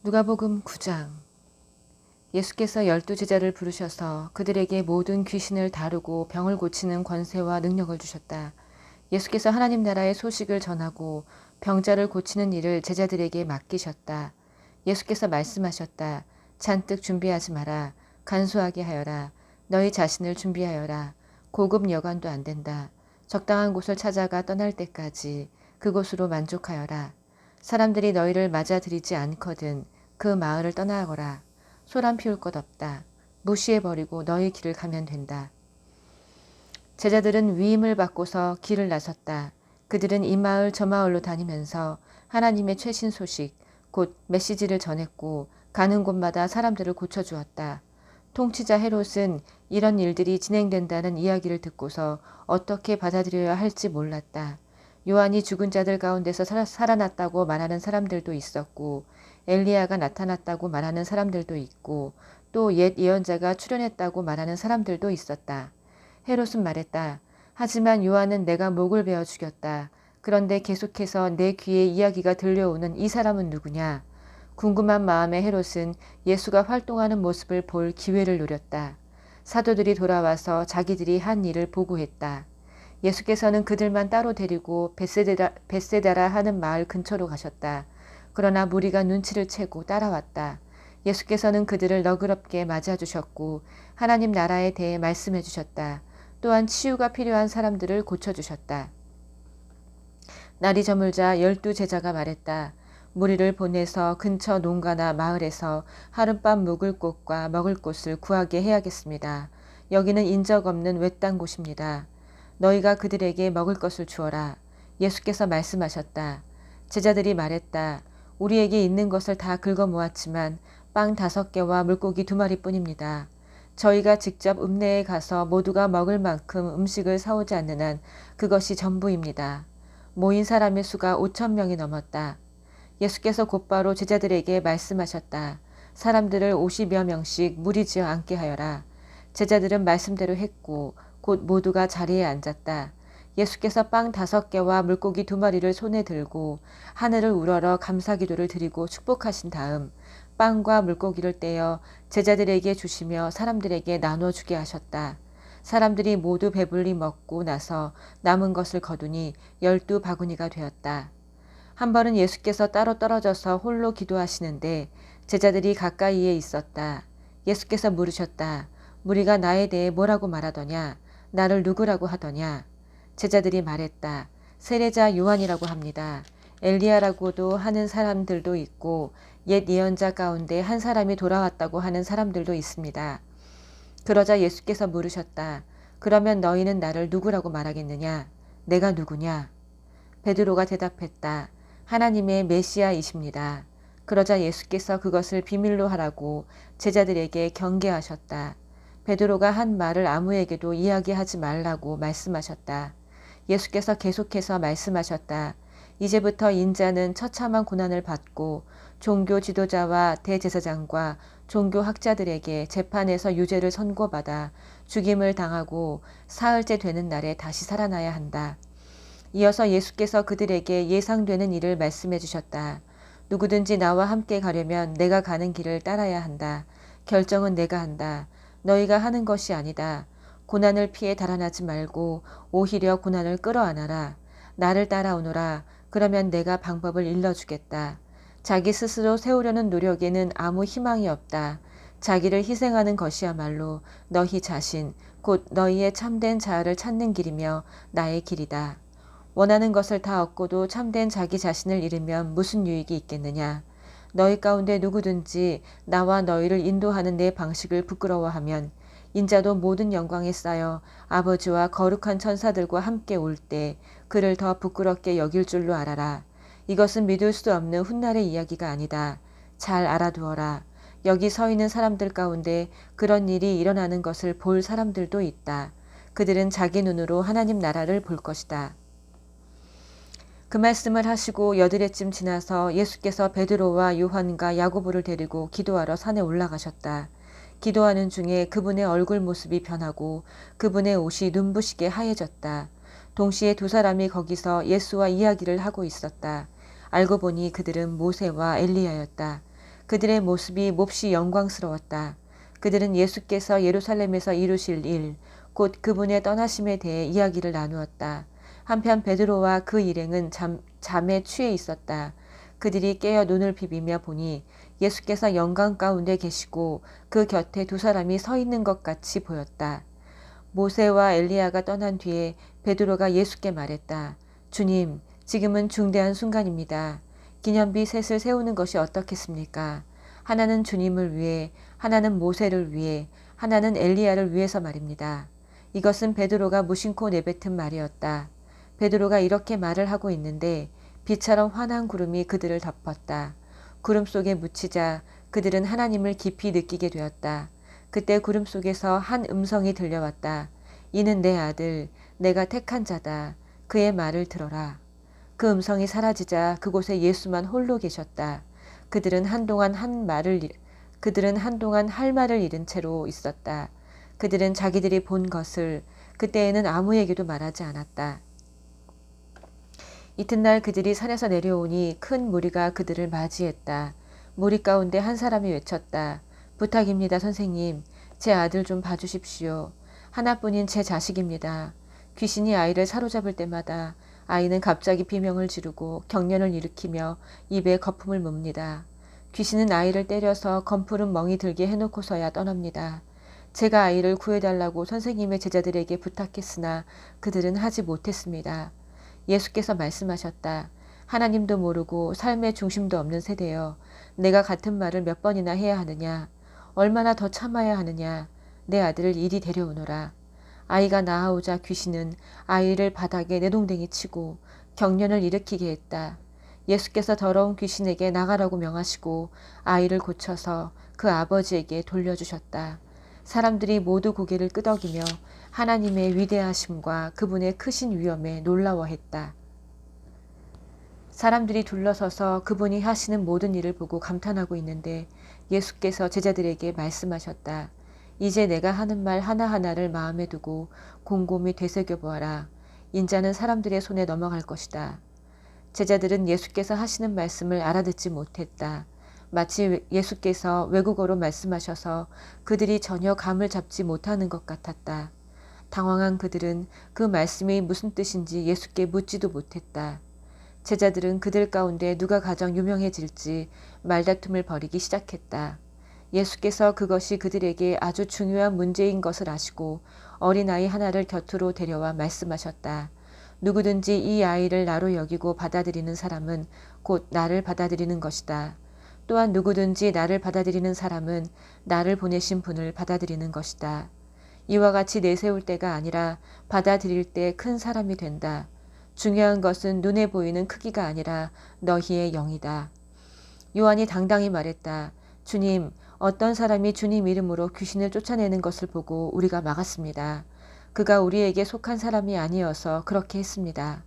누가복음 9장. 예수께서 12제자를 부르셔서 그들에게 모든 귀신을 다루고 병을 고치는 권세와 능력을 주셨다. 예수께서 하나님 나라의 소식을 전하고 병자를 고치는 일을 제자들에게 맡기셨다. 예수께서 말씀하셨다. 잔뜩 준비하지 마라. 간소하게 하여라. 너희 자신을 준비하여라. 고급 여관도 안 된다. 적당한 곳을 찾아가 떠날 때까지 그곳으로 만족하여라. 사람들이 너희를 맞아들이지 않거든 그 마을을 떠나거라. 소란 피울 것 없다. 무시해버리고 너희 길을 가면 된다. 제자들은 위임을 받고서 길을 나섰다. 그들은 이 마을 저 마을로 다니면서 하나님의 최신 소식, 곧 메시지를 전했고 가는 곳마다 사람들을 고쳐주었다. 통치자 헤롯은 이런 일들이 진행된다는 이야기를 듣고서 어떻게 받아들여야 할지 몰랐다. 요한이 죽은 자들 가운데서 살아났다고 말하는 사람들도 있었고 엘리야가 나타났다고 말하는 사람들도 있고 또 옛 예언자가 출현했다고 말하는 사람들도 있었다. 헤롯은 말했다. 하지만 요한은 내가 목을 베어 죽였다. 그런데 계속해서 내 귀에 이야기가 들려오는 이 사람은 누구냐? 궁금한 마음에 헤롯은 예수가 활동하는 모습을 볼 기회를 노렸다. 사도들이 돌아와서 자기들이 한 일을 보고했다. 예수께서는 그들만 따로 데리고 벳세다라 하는 마을 근처로 가셨다. 그러나 무리가 눈치를 채고 따라왔다. 예수께서는 그들을 너그럽게 맞아주셨고 하나님 나라에 대해 말씀해 주셨다. 또한 치유가 필요한 사람들을 고쳐주셨다. 날이 저물자 12제자가 말했다. 무리를 보내서 근처 농가나 마을에서 하룻밤 묵을 곳과 먹을 곳을 구하게 해야겠습니다. 여기는 인적 없는 외딴 곳입니다. 너희가 그들에게 먹을 것을 주어라. 예수께서 말씀하셨다. 제자들이 말했다. 우리에게 있는 것을 다 긁어 모았지만 빵 5개와 물고기 2마리뿐입니다. 저희가 직접 읍내에 가서 모두가 먹을 만큼 음식을 사오지 않는 한 그것이 전부입니다. 모인 사람의 수가 5,000명이 넘었다. 예수께서 곧바로 제자들에게 말씀하셨다. 사람들을 50여 명씩 무리지어 앉게 하여라. 제자들은 말씀대로 했고 곧 모두가 자리에 앉았다. 예수께서 빵 5개와 물고기 2마리를 손에 들고 하늘을 우러러 감사기도를 드리고 축복하신 다음 빵과 물고기를 떼어 제자들에게 주시며 사람들에게 나눠주게 하셨다. 사람들이 모두 배불리 먹고 나서 남은 것을 거두니 12바구니가 되었다. 한 번은 예수께서 따로 떨어져서 홀로 기도하시는데 제자들이 가까이에 있었다. 예수께서 물으셨다. 무리가 나에 대해 뭐라고 말하더냐? 나를 누구라고 하더냐? 제자들이 말했다. 세례자 요한이라고 합니다. 엘리야라고도 하는 사람들도 있고 옛 예언자 가운데 한 사람이 돌아왔다고 하는 사람들도 있습니다. 그러자 예수께서 물으셨다. 그러면 너희는 나를 누구라고 말하겠느냐? 내가 누구냐? 베드로가 대답했다. 하나님의 메시아이십니다. 그러자 예수께서 그것을 비밀로 하라고 제자들에게 경계하셨다. 베드로가 한 말을 아무에게도 이야기하지 말라고 말씀하셨다. 예수께서 계속해서 말씀하셨다. 이제부터 인자는 처참한 고난을 받고 종교 지도자와 대제사장과 종교 학자들에게 재판에서 유죄를 선고받아 죽임을 당하고 사흘째 되는 날에 다시 살아나야 한다. 이어서 예수께서 그들에게 예상되는 일을 말씀해 주셨다. 누구든지 나와 함께 가려면 내가 가는 길을 따라야 한다. 결정은 내가 한다. 너희가 하는 것이 아니다. 고난을 피해 달아나지 말고 오히려 고난을 끌어안아라. 나를 따라오너라. 그러면 내가 방법을 일러주겠다. 자기 스스로 세우려는 노력에는 아무 희망이 없다. 자기를 희생하는 것이야말로 너희 자신, 곧 너희의 참된 자아를 찾는 길이며 나의 길이다. 원하는 것을 다 얻고도 참된 자기 자신을 잃으면 무슨 유익이 있겠느냐. 너희 가운데 누구든지 나와 너희를 인도하는 내 방식을 부끄러워하면 인자도 모든 영광에 쌓여 아버지와 거룩한 천사들과 함께 올 때 그를 더 부끄럽게 여길 줄로 알아라. 이것은 믿을 수 없는 훗날의 이야기가 아니다. 잘 알아두어라. 여기 서 있는 사람들 가운데 그런 일이 일어나는 것을 볼 사람들도 있다. 그들은 자기 눈으로 하나님 나라를 볼 것이다. 그 말씀을 하시고 여드레쯤 지나서 예수께서 베드로와 요한과 야고보를 데리고 기도하러 산에 올라가셨다. 기도하는 중에 그분의 얼굴 모습이 변하고 그분의 옷이 눈부시게 하얘졌다. 동시에 2사람이 거기서 예수와 이야기를 하고 있었다. 알고 보니 그들은 모세와 엘리야였다. 그들의 모습이 몹시 영광스러웠다. 그들은 예수께서 예루살렘에서 이루실 일, 곧 그분의 떠나심에 대해 이야기를 나누었다. 한편 베드로와 그 일행은 잠에 취해 있었다. 그들이 깨어 눈을 비비며 보니 예수께서 영광 가운데 계시고 그 곁에 두 사람이 서 있는 것 같이 보였다. 모세와 엘리야가 떠난 뒤에 베드로가 예수께 말했다. 주님, 지금은 중대한 순간입니다. 기념비 셋을 세우는 것이 어떻겠습니까? 하나는 주님을 위해, 하나는 모세를 위해, 하나는 엘리야를 위해서 말입니다. 이것은 베드로가 무심코 내뱉은 말이었다. 베드로가 이렇게 말을 하고 있는데 비처럼 환한 구름이 그들을 덮었다. 구름 속에 묻히자 그들은 하나님을 깊이 느끼게 되었다. 그때 구름 속에서 한 음성이 들려왔다. 이는 내 아들, 내가 택한 자다. 그의 말을 들어라. 그 음성이 사라지자 그곳에 예수만 홀로 계셨다. 그들은 한동안 할 말을 잃은 채로 있었다. 그들은 자기들이 본 것을 그때에는 아무에게도 말하지 않았다. 이튿날 그들이 산에서 내려오니 큰 무리가 그들을 맞이했다. 무리 가운데 한 사람이 외쳤다. 부탁입니다, 선생님. 제 아들 좀 봐주십시오. 하나뿐인 제 자식입니다. 귀신이 아이를 사로잡을 때마다 아이는 갑자기 비명을 지르고 경련을 일으키며 입에 거품을 뭅니다. 귀신은 아이를 때려서 검푸른 멍이 들게 해놓고서야 떠납니다. 제가 아이를 구해달라고 선생님의 제자들에게 부탁했으나 그들은 하지 못했습니다. 예수께서 말씀하셨다. 하나님도 모르고 삶의 중심도 없는 세대여. 내가 같은 말을 몇 번이나 해야 하느냐. 얼마나 더 참아야 하느냐. 내 아들을 이리 데려오너라. 아이가 나아오자 귀신은 아이를 바닥에 내동댕이 치고 경련을 일으키게 했다. 예수께서 더러운 귀신에게 나가라고 명하시고 아이를 고쳐서 그 아버지에게 돌려주셨다. 사람들이 모두 고개를 끄덕이며 하나님의 위대하심과 그분의 크신 위엄에 놀라워했다. 사람들이 둘러서서 그분이 하시는 모든 일을 보고 감탄하고 있는데 예수께서 제자들에게 말씀하셨다. 이제 내가 하는 말 하나하나를 마음에 두고 곰곰이 되새겨보아라. 인자는 사람들의 손에 넘어갈 것이다. 제자들은 예수께서 하시는 말씀을 알아듣지 못했다. 마치 예수께서 외국어로 말씀하셔서 그들이 전혀 감을 잡지 못하는 것 같았다. 당황한 그들은 그 말씀이 무슨 뜻인지 예수께 묻지도 못했다. 제자들은 그들 가운데 누가 가장 유명해질지 말다툼을 벌이기 시작했다. 예수께서 그것이 그들에게 아주 중요한 문제인 것을 아시고 어린아이 하나를 곁으로 데려와 말씀하셨다. 누구든지 이 아이를 나로 여기고 받아들이는 사람은 곧 나를 받아들이는 것이다. 또한 누구든지 나를 받아들이는 사람은 나를 보내신 분을 받아들이는 것이다. 이와 같이 내세울 때가 아니라 받아들일 때 큰 사람이 된다. 중요한 것은 눈에 보이는 크기가 아니라 너희의 영이다. 요한이 당당히 말했다. 주님, 어떤 사람이 주님 이름으로 귀신을 쫓아내는 것을 보고 우리가 막았습니다. 그가 우리에게 속한 사람이 아니어서 그렇게 했습니다.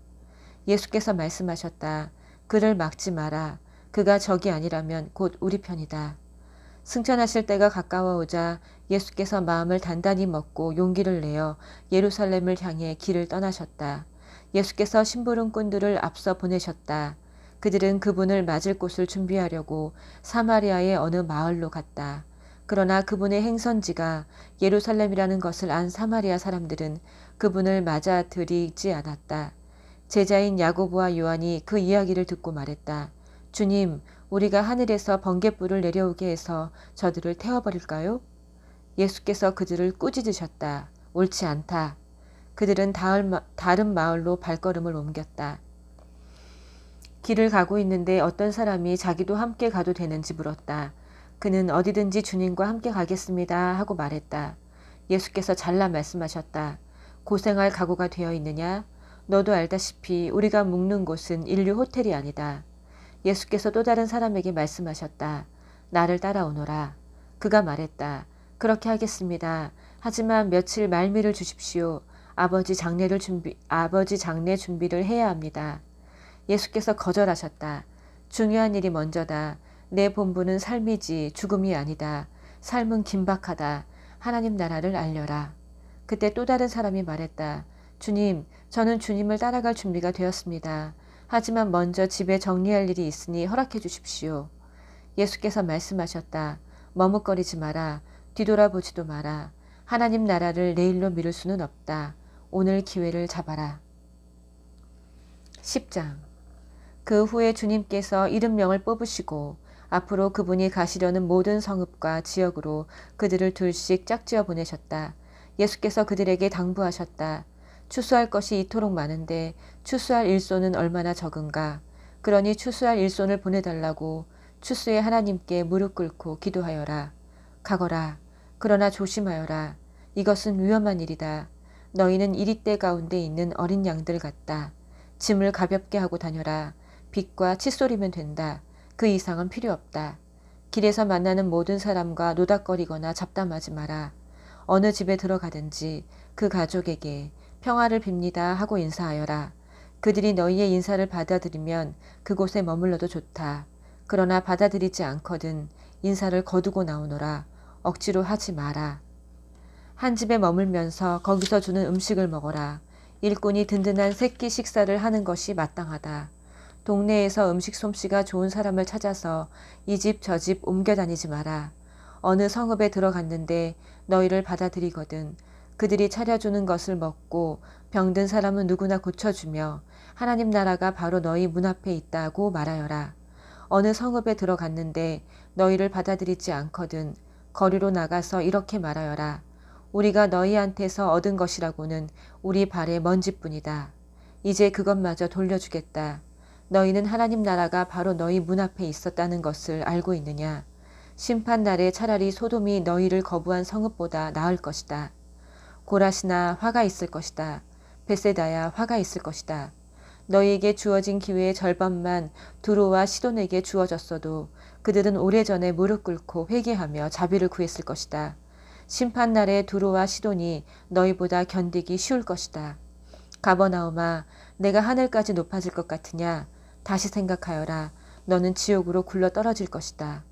예수께서 말씀하셨다. 그를 막지 마라. 그가 적이 아니라면 곧 우리 편이다. 승천하실 때가 가까워오자 예수께서 마음을 단단히 먹고 용기를 내어 예루살렘을 향해 길을 떠나셨다. 예수께서 심부름꾼들을 앞서 보내셨다. 그들은 그분을 맞을 곳을 준비하려고 사마리아의 어느 마을로 갔다. 그러나 그분의 행선지가 예루살렘이라는 것을 안 사마리아 사람들은 그분을 맞아들이지 않았다. 제자인 야고보와 요한이 그 이야기를 듣고 말했다. 주님, 우리가 하늘에서 번갯불을 내려오게 해서 저들을 태워버릴까요? 예수께서 그들을 꾸짖으셨다. 옳지 않다. 그들은 다른 마을로 발걸음을 옮겼다. 길을 가고 있는데 어떤 사람이 자기도 함께 가도 되는지 물었다. 그는 어디든지 주님과 함께 가겠습니다 하고 말했다. 예수께서 잘라 말씀하셨다. 고생할 각오가 되어 있느냐? 너도 알다시피 우리가 묵는 곳은 인류 호텔이 아니다. 예수께서 또 다른 사람에게 말씀하셨다. 나를 따라오너라. 그가 말했다. 그렇게 하겠습니다. 하지만 며칠 말미를 주십시오. 아버지 장례 준비를 해야 합니다. 예수께서 거절하셨다. 중요한 일이 먼저다. 내 본분은 삶이지 죽음이 아니다. 삶은 긴박하다. 하나님 나라를 알려라. 그때 또 다른 사람이 말했다. 주님, 저는 주님을 따라갈 준비가 되었습니다. 하지만 먼저 집에 정리할 일이 있으니 허락해 주십시오. 예수께서 말씀하셨다. 머뭇거리지 마라. 뒤돌아보지도 마라. 하나님 나라를 내일로 미룰 수는 없다. 오늘 기회를 잡아라. 10장. 그 후에 주님께서 70명을 뽑으시고 앞으로 그분이 가시려는 모든 성읍과 지역으로 그들을 둘씩 짝지어 보내셨다. 예수께서 그들에게 당부하셨다. 추수할 것이 이토록 많은데 추수할 일손은 얼마나 적은가. 그러니 추수할 일손을 보내달라고 추수의 하나님께 무릎 꿇고 기도하여라. 가거라. 그러나 조심하여라. 이것은 위험한 일이다. 너희는 이리떼 가운데 있는 어린 양들 같다. 짐을 가볍게 하고 다녀라. 빛과 칫솔이면 된다. 그 이상은 필요 없다. 길에서 만나는 모든 사람과 노닥거리거나 잡담하지 마라. 어느 집에 들어가든지 그 가족에게 평화를 빕니다 하고 인사하여라. 그들이 너희의 인사를 받아들이면 그곳에 머물러도 좋다. 그러나 받아들이지 않거든 인사를 거두고 나오너라. 억지로 하지 마라. 한 집에 머물면서 거기서 주는 음식을 먹어라. 일꾼이 든든한 새끼 식사를 하는 것이 마땅하다. 동네에서 음식 솜씨가 좋은 사람을 찾아서 이 집 저 집 옮겨 다니지 마라. 어느 성읍에 들어갔는데 너희를 받아들이거든 그들이 차려주는 것을 먹고 병든 사람은 누구나 고쳐주며 하나님 나라가 바로 너희 문 앞에 있다고 말하여라. 어느 성읍에 들어갔는데 너희를 받아들이지 않거든 거리로 나가서 이렇게 말하여라. 우리가 너희한테서 얻은 것이라고는 우리 발의 먼지뿐이다. 이제 그것마저 돌려주겠다. 너희는 하나님 나라가 바로 너희 문 앞에 있었다는 것을 알고 있느냐. 심판날에 차라리 소돔이 너희를 거부한 성읍보다 나을 것이다. 고라시나 화가 있을 것이다. 베세다야 화가 있을 것이다. 너희에게 주어진 기회의 절반만 두로와 시돈에게 주어졌어도 그들은 오래전에 무릎 꿇고 회개하며 자비를 구했을 것이다. 심판날에 두로와 시돈이 너희보다 견디기 쉬울 것이다. 가버나움아, 내가 하늘까지 높아질 것 같으냐? 다시 생각하여라. 너는 지옥으로 굴러 떨어질 것이다.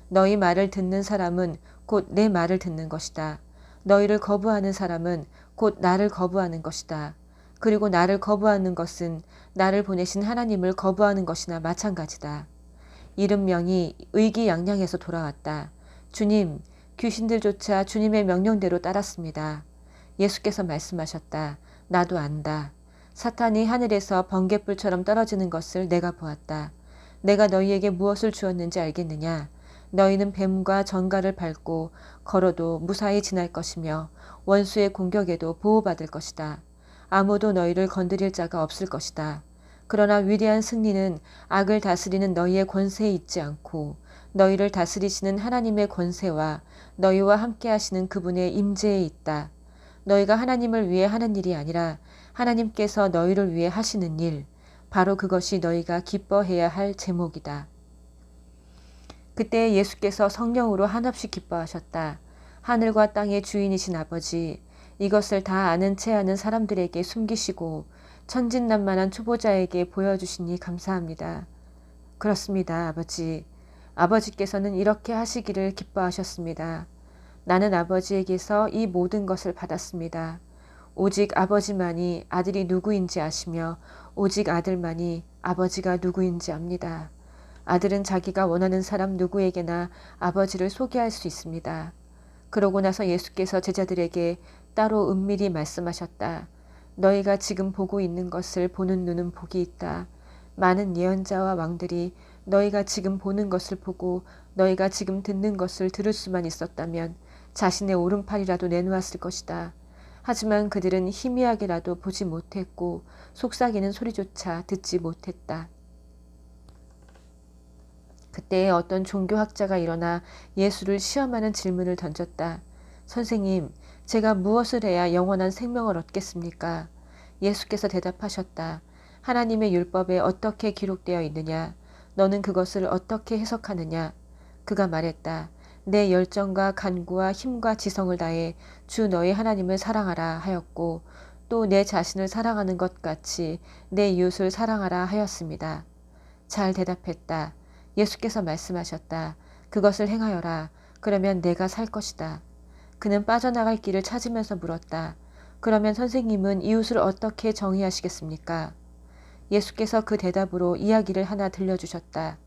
너희 말을 듣는 사람은 곧 내 말을 듣는 것이다. 너희를 거부하는 사람은 곧 나를 거부하는 것이다. 그리고 나를 거부하는 것은 나를 보내신 하나님을 거부하는 것이나 마찬가지다. 70명이 의기양양해서 돌아왔다. 주님, 귀신들조차 주님의 명령대로 따랐습니다. 예수께서 말씀하셨다. 나도 안다. 사탄이 하늘에서 번갯불처럼 떨어지는 것을 내가 보았다. 내가 너희에게 무엇을 주었는지 알겠느냐? 너희는 뱀과 전갈을 밟고 걸어도 무사히 지날 것이며 원수의 공격에도 보호받을 것이다. 아무도 너희를 건드릴 자가 없을 것이다. 그러나 위대한 승리는 악을 다스리는 너희의 권세에 있지 않고 너희를 다스리시는 하나님의 권세와 너희와 함께 하시는 그분의 임재에 있다. 너희가 하나님을 위해 하는 일이 아니라 하나님께서 너희를 위해 하시는 일, 바로 그것이 너희가 기뻐해야 할 제목이다. 그때 예수께서 성령으로 한없이 기뻐하셨다. 하늘과 땅의 주인이신 아버지, 이것을 다 아는 채 하는 사람들에게 숨기시고 천진난만한 초보자에게 보여주시니 감사합니다. 그렇습니다, 아버지. 아버지께서는 이렇게 하시기를 기뻐하셨습니다. 나는 아버지에게서 이 모든 것을 받았습니다. 오직 아버지만이 아들이 누구인지 아시며 오직 아들만이 아버지가 누구인지 압니다. 아들은 자기가 원하는 사람 누구에게나 아버지를 소개할 수 있습니다. 그러고 나서 예수께서 제자들에게 따로 은밀히 말씀하셨다. 너희가 지금 보고 있는 것을 보는 눈은 복이 있다. 많은 예언자와 왕들이 너희가 지금 보는 것을 보고 너희가 지금 듣는 것을 들을 수만 있었다면 자신의 오른팔이라도 내놓았을 것이다. 하지만 그들은 희미하게라도 보지 못했고 속삭이는 소리조차 듣지 못했다. 그때 어떤 종교학자가 일어나 예수를 시험하는 질문을 던졌다. 선생님, 제가 무엇을 해야 영원한 생명을 얻겠습니까? 예수께서 대답하셨다. 하나님의 율법에 어떻게 기록되어 있느냐? 너는 그것을 어떻게 해석하느냐? 그가 말했다. 내 열정과 간구와 힘과 지성을 다해 주 너희 하나님을 사랑하라 하였고 또 내 자신을 사랑하는 것 같이 내 이웃을 사랑하라 하였습니다. 잘 대답했다. 예수께서 말씀하셨다. 그것을 행하여라. 그러면 내가 살 것이다. 그는 빠져나갈 길을 찾으면서 물었다. 그러면 선생님은 이웃을 어떻게 정의하시겠습니까? 예수께서 그 대답으로 이야기를 하나 들려주셨다.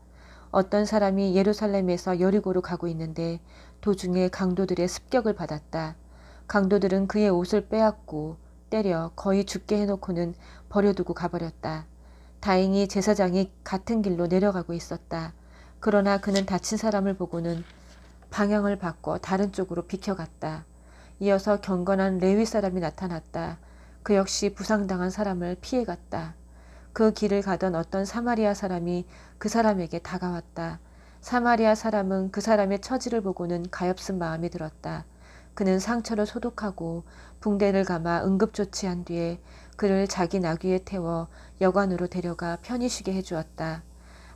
어떤 사람이 예루살렘에서 여리고로 가고 있는데 도중에 강도들의 습격을 받았다. 강도들은 그의 옷을 빼앗고 때려 거의 죽게 해놓고는 버려두고 가버렸다. 다행히 제사장이 같은 길로 내려가고 있었다. 그러나 그는 다친 사람을 보고는 방향을 바꿔 다른 쪽으로 비켜갔다. 이어서 경건한 레위 사람이 나타났다. 그 역시 부상당한 사람을 피해갔다. 그 길을 가던 어떤 사마리아 사람이 그 사람에게 다가왔다. 사마리아 사람은 그 사람의 처지를 보고는 가엾은 마음이 들었다. 그는 상처를 소독하고 붕대를 감아 응급조치한 뒤에 그를 자기 나귀에 태워 여관으로 데려가 편히 쉬게 해주었다.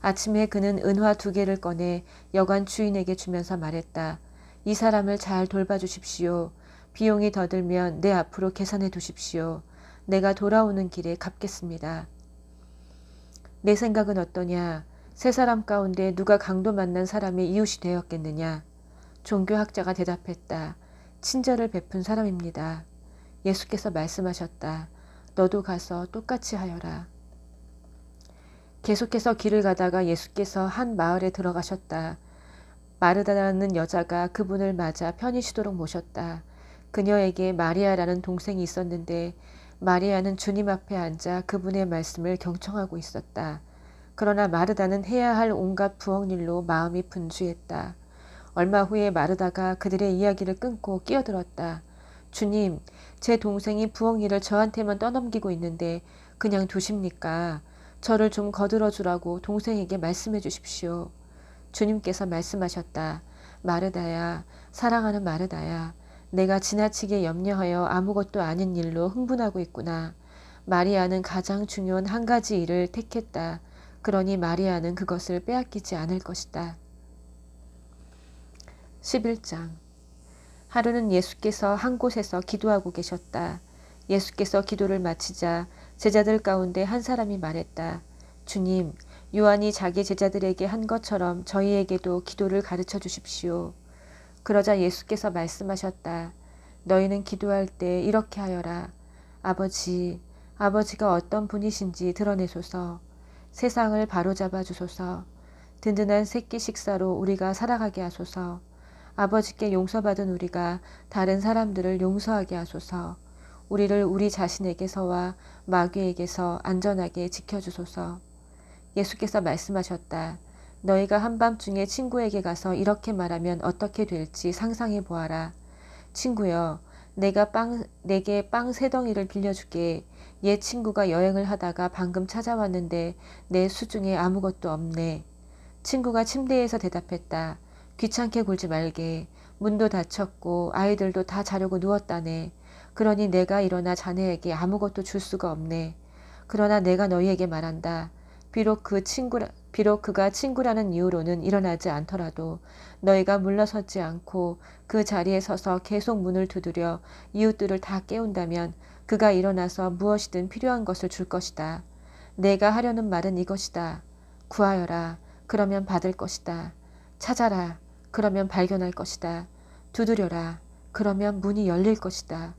아침에 그는 은화 2개를 꺼내 여관 주인에게 주면서 말했다. 이 사람을 잘 돌봐주십시오. 비용이 더 들면 내 앞으로 계산해 두십시오. 내가 돌아오는 길에 갚겠습니다. 내 생각은 어떠냐? 세 사람 가운데 누가 강도 만난 사람의 이웃이 되었겠느냐? 종교학자가 대답했다. 친절을 베푼 사람입니다. 예수께서 말씀하셨다. 너도 가서 똑같이 하여라. 계속해서 길을 가다가 예수께서 한 마을에 들어가셨다. 마르다라는 여자가 그분을 맞아 편히 쉬도록 모셨다. 그녀에게 마리아라는 동생이 있었는데 마리아는 주님 앞에 앉아 그분의 말씀을 경청하고 있었다. 그러나 마르다는 해야 할 온갖 부엌일로 마음이 분주했다. 얼마 후에 마르다가 그들의 이야기를 끊고 끼어들었다. 주님, 제 동생이 부엌일을 저한테만 떠넘기고 있는데 그냥 두십니까? 저를 좀 거들어 주라고 동생에게 말씀해 주십시오. 주님께서 말씀하셨다. 마르다야, 사랑하는 마르다야, 내가 지나치게 염려하여 아무것도 아닌 일로 흥분하고 있구나. 마리아는 가장 중요한 한 가지 일을 택했다. 그러니 마리아는 그것을 빼앗기지 않을 것이다. 11장. 하루는 예수께서 한 곳에서 기도하고 계셨다. 예수께서 기도를 마치자 제자들 가운데 한 사람이 말했다. 주님, 요한이 자기 제자들에게 한 것처럼 저희에게도 기도를 가르쳐 주십시오. 그러자 예수께서 말씀하셨다. 너희는 기도할 때 이렇게 하여라. 아버지가 어떤 분이신지 드러내소서. 세상을 바로잡아 주소서. 든든한 새끼 식사로 우리가 살아가게 하소서. 아버지께 용서받은 우리가 다른 사람들을 용서하게 하소서. 우리를 우리 자신에게서와 마귀에게서 안전하게 지켜주소서. 예수께서 말씀하셨다. 너희가 한밤중에 친구에게 가서 이렇게 말하면 어떻게 될지 상상해 보아라. 친구여, 내게 빵 3덩이를 빌려줄게. 옛 친구가 여행을 하다가 방금 찾아왔는데 내 수중에 아무것도 없네. 친구가 침대에서 대답했다. 귀찮게 굴지 말게. 문도 닫혔고 아이들도 다 자려고 누웠다네. 그러니 내가 일어나 자네에게 아무것도 줄 수가 없네. 그러나 내가 너희에게 말한다. 비록 그가 친구라는 이유로는 일어나지 않더라도 너희가 물러서지 않고 그 자리에 서서 계속 문을 두드려 이웃들을 다 깨운다면 그가 일어나서 무엇이든 필요한 것을 줄 것이다. 내가 하려는 말은 이것이다. 구하여라. 그러면 받을 것이다. 찾아라. 그러면 발견할 것이다. 두드려라. 그러면 문이 열릴 것이다.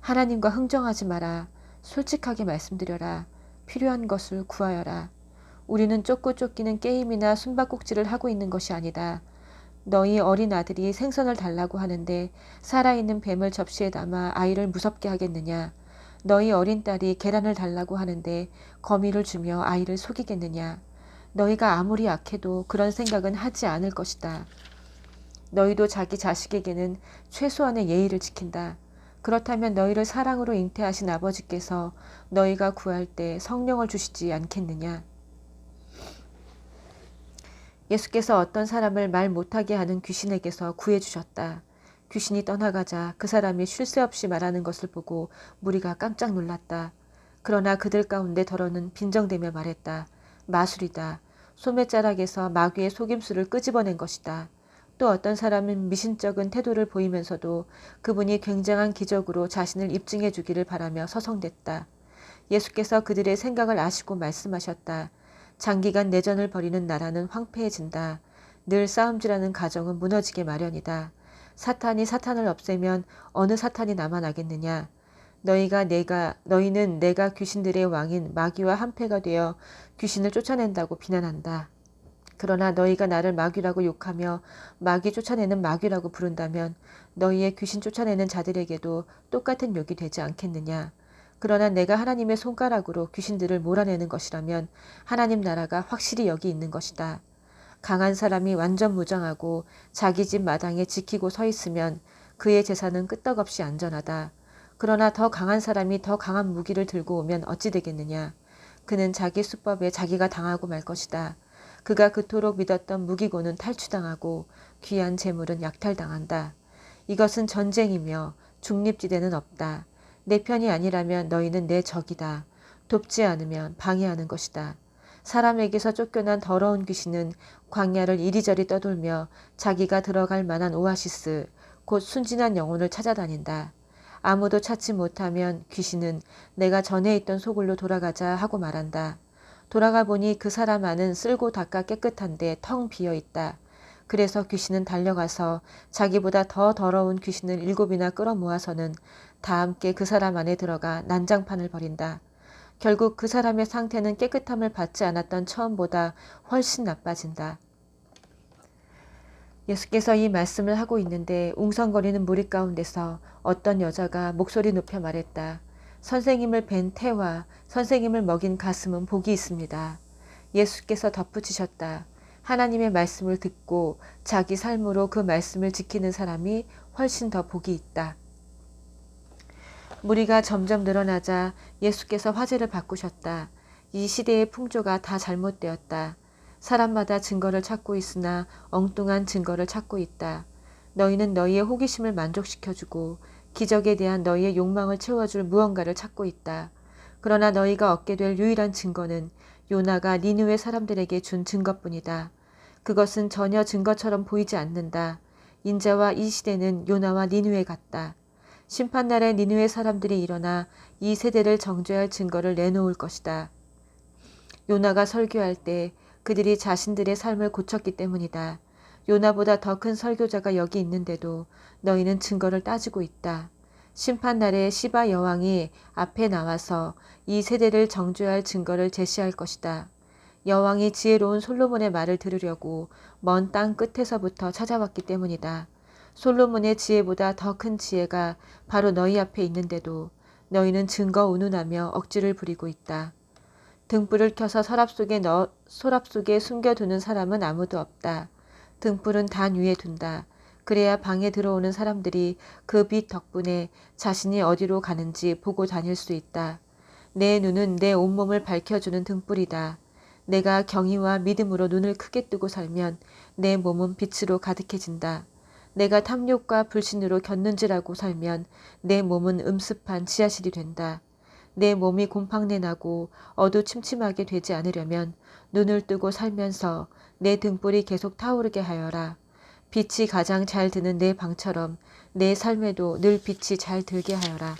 하나님과 흥정하지 마라. 솔직하게 말씀드려라. 필요한 것을 구하여라. 우리는 쫓고 쫓기는 게임이나 숨바꼭질을 하고 있는 것이 아니다. 너희 어린 아들이 생선을 달라고 하는데 살아있는 뱀을 접시에 담아 아이를 무섭게 하겠느냐. 너희 어린 딸이 계란을 달라고 하는데 거미를 주며 아이를 속이겠느냐. 너희가 아무리 악해도 그런 생각은 하지 않을 것이다. 너희도 자기 자식에게는 최소한의 예의를 지킨다. 그렇다면 너희를 사랑으로 잉태하신 아버지께서 너희가 구할 때 성령을 주시지 않겠느냐. 예수께서 어떤 사람을 말 못하게 하는 귀신에게서 구해주셨다. 귀신이 떠나가자 그 사람이 쉴 새 없이 말하는 것을 보고 무리가 깜짝 놀랐다. 그러나 그들 가운데 더러는 빈정대며 말했다. 마술이다. 소매자락에서 마귀의 속임수를 끄집어낸 것이다. 또 어떤 사람은 미신적인 태도를 보이면서도 그분이 굉장한 기적으로 자신을 입증해 주기를 바라며 서성댔다. 예수께서 그들의 생각을 아시고 말씀하셨다. 장기간 내전을 벌이는 나라는 황폐해진다. 늘 싸움질하는 가정은 무너지게 마련이다. 사탄이 사탄을 없애면 어느 사탄이 남아나겠느냐. 너희는 내가 귀신들의 왕인 마귀와 한패가 되어 귀신을 쫓아낸다고 비난한다. 그러나 너희가 나를 마귀라고 욕하며 마귀 쫓아내는 마귀라고 부른다면 너희의 귀신 쫓아내는 자들에게도 똑같은 욕이 되지 않겠느냐. 그러나 내가 하나님의 손가락으로 귀신들을 몰아내는 것이라면 하나님 나라가 확실히 여기 있는 것이다. 강한 사람이 완전 무장하고 자기 집 마당에 지키고 서 있으면 그의 재산은 끄떡없이 안전하다. 그러나 더 강한 사람이 더 강한 무기를 들고 오면 어찌 되겠느냐. 그는 자기 수법에 자기가 당하고 말 것이다. 그가 그토록 믿었던 무기고는 탈취당하고 귀한 재물은 약탈당한다. 이것은 전쟁이며 중립지대는 없다. 내 편이 아니라면 너희는 내 적이다. 돕지 않으면 방해하는 것이다. 사람에게서 쫓겨난 더러운 귀신은 광야를 이리저리 떠돌며 자기가 들어갈 만한 오아시스, 곧 순진한 영혼을 찾아다닌다. 아무도 찾지 못하면 귀신은 내가 전에 있던 소굴로 돌아가자 하고 말한다. 돌아가 보니 그 사람 안은 쓸고 닦아 깨끗한데 텅 비어 있다. 그래서 귀신은 달려가서 자기보다 더 더러운 귀신을 7이나 끌어모아서는 다 함께 그 사람 안에 들어가 난장판을 벌인다. 결국 그 사람의 상태는 깨끗함을 받지 않았던 처음보다 훨씬 나빠진다. 예수께서 이 말씀을 하고 있는데 웅성거리는 무리 가운데서 어떤 여자가 목소리 높여 말했다. 선생님을 뵌 태와 선생님을 먹인 가슴은 복이 있습니다. 예수께서 덧붙이셨다. 하나님의 말씀을 듣고 자기 삶으로 그 말씀을 지키는 사람이 훨씬 더 복이 있다. 무리가 점점 늘어나자 예수께서 화제를 바꾸셨다. 이 시대의 풍조가 다 잘못되었다. 사람마다 증거를 찾고 있으나 엉뚱한 증거를 찾고 있다. 너희는 너희의 호기심을 만족시켜주고 기적에 대한 너희의 욕망을 채워줄 무언가를 찾고 있다. 그러나 너희가 얻게 될 유일한 증거는 요나가 니느웨 사람들에게 준 증거뿐이다. 그것은 전혀 증거처럼 보이지 않는다. 인자와 이 시대는 요나와 니느웨 같다. 심판날에 니느웨 사람들이 일어나 이 세대를 정죄할 증거를 내놓을 것이다. 요나가 설교할 때 그들이 자신들의 삶을 고쳤기 때문이다. 요나보다 더 큰 설교자가 여기 있는데도 너희는 증거를 따지고 있다. 심판날에 시바 여왕이 앞에 나와서 이 세대를 정죄할 증거를 제시할 것이다. 여왕이 지혜로운 솔로몬의 말을 들으려고 먼 땅 끝에서부터 찾아왔기 때문이다. 솔로몬의 지혜보다 더 큰 지혜가 바로 너희 앞에 있는데도 너희는 증거 운운하며 억지를 부리고 있다. 등불을 켜서 서랍 속에 숨겨두는 사람은 아무도 없다. 등불은 단 위에 둔다. 그래야 방에 들어오는 사람들이 그 빛 덕분에 자신이 어디로 가는지 보고 다닐 수 있다. 내 눈은 내 온몸을 밝혀주는 등불이다. 내가 경의와 믿음으로 눈을 크게 뜨고 살면 내 몸은 빛으로 가득해진다. 내가 탐욕과 불신으로 곁눈질하고 살면 내 몸은 음습한 지하실이 된다. 내 몸이 곰팡내 나고 어두침침하게 되지 않으려면 눈을 뜨고 살면서 내 등불이 계속 타오르게 하여라. 빛이 가장 잘 드는 내 방처럼 내 삶에도 늘 빛이 잘 들게 하여라.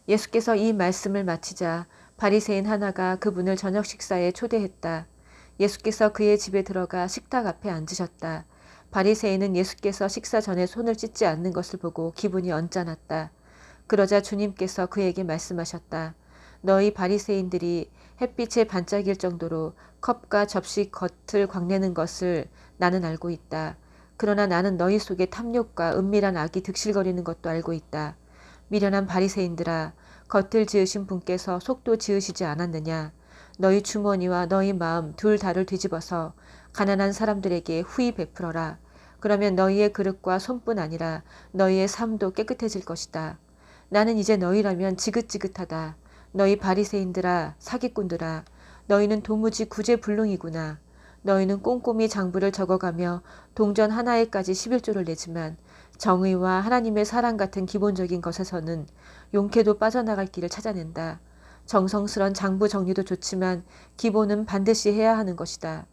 예수께서 이 말씀을 마치자 바리새인 하나가 그분을 저녁 식사에 초대했다. 예수께서 그의 집에 들어가 식탁 앞에 앉으셨다. 바리새인은 예수께서 식사 전에 손을 씻지 않는 것을 보고 기분이 언짢았다. 그러자 주님께서 그에게 말씀하셨다. 너희 바리새인들이 햇빛에 반짝일 정도로 컵과 접시 겉을 광내는 것을 나는 알고 있다. 그러나 나는 너희 속에 탐욕과 은밀한 악이 득실거리는 것도 알고 있다. 미련한 바리새인들아, 겉을 지으신 분께서 속도 지으시지 않았느냐. 너희 주머니와 너희 마음 둘 다를 뒤집어서 가난한 사람들에게 후히 베풀어라. 그러면 너희의 그릇과 손뿐 아니라 너희의 삶도 깨끗해질 것이다. 나는 이제 너희라면 지긋지긋하다. 너희 바리새인들아, 사기꾼들아, 너희는 도무지 구제불능이구나. 너희는 꼼꼼히 장부를 적어가며 동전 하나에까지 11조를 내지만 정의와 하나님의 사랑 같은 기본적인 것에서는 용케도 빠져나갈 길을 찾아낸다. 정성스런 장부 정리도 좋지만 기본은 반드시 해야 하는 것이다.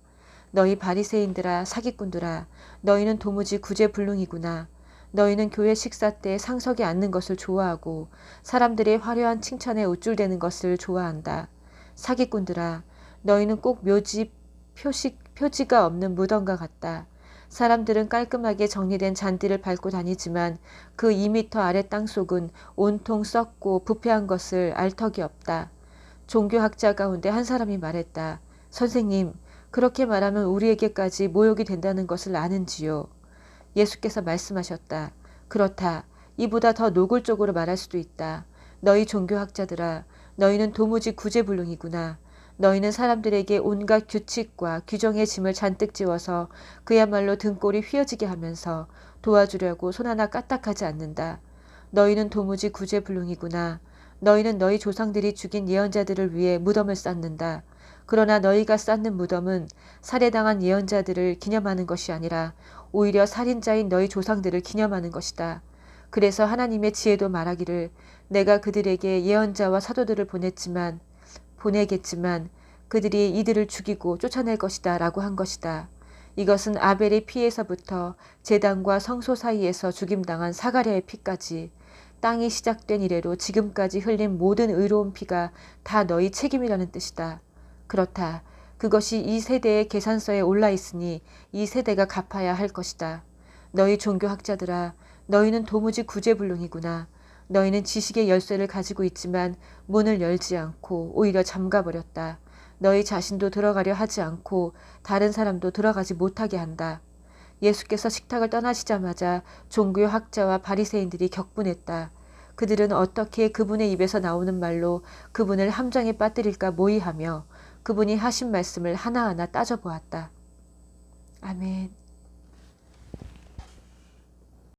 너희 바리새인들아, 사기꾼들아, 너희는 도무지 구제불능이구나. 너희는 교회 식사 때 상석에 앉는 것을 좋아하고 사람들의 화려한 칭찬에 우쭐대는 것을 좋아한다. 사기꾼들아, 너희는 꼭 표지가 없는 무덤과 같다. 사람들은 깔끔하게 정리된 잔디를 밟고 다니지만 그 2미터 아래 땅속은 온통 썩고 부패한 것을 알 턱이 없다. 종교학자 가운데 한 사람이 말했다. 선생님, 그렇게 말하면 우리에게까지 모욕이 된다는 것을 아는지요. 예수께서 말씀하셨다. 그렇다. 이보다 더 노골적으로 말할 수도 있다. 너희 종교학자들아, 너희는 도무지 구제불능이구나. 너희는 사람들에게 온갖 규칙과 규정의 짐을 잔뜩 지워서 그야말로 등골이 휘어지게 하면서 도와주려고 손 하나 까딱하지 않는다. 너희는 도무지 구제불능이구나. 너희는 너희 조상들이 죽인 예언자들을 위해 무덤을 쌓는다. 그러나 너희가 쌓는 무덤은 살해당한 예언자들을 기념하는 것이 아니라 오히려 살인자인 너희 조상들을 기념하는 것이다. 그래서 하나님의 지혜도 말하기를 내가 그들에게 예언자와 사도들을 보내겠지만 그들이 이들을 죽이고 쫓아낼 것이다 라고 한 것이다. 이것은 아벨의 피에서부터 제단과 성소 사이에서 죽임당한 사가랴의 피까지 땅이 시작된 이래로 지금까지 흘린 모든 의로운 피가 다 너희 책임이라는 뜻이다. 그렇다. 그것이 이 세대의 계산서에 올라 있으니 이 세대가 갚아야 할 것이다. 너희 종교학자들아, 너희는 도무지 구제불능이구나. 너희는 지식의 열쇠를 가지고 있지만 문을 열지 않고 오히려 잠가버렸다. 너희 자신도 들어가려 하지 않고 다른 사람도 들어가지 못하게 한다. 예수께서 식탁을 떠나시자마자 종교학자와 바리새인들이 격분했다. 그들은 어떻게 그분의 입에서 나오는 말로 그분을 함정에 빠뜨릴까 모의하며 그분이 하신 말씀을 하나하나 따져보았다. 아멘.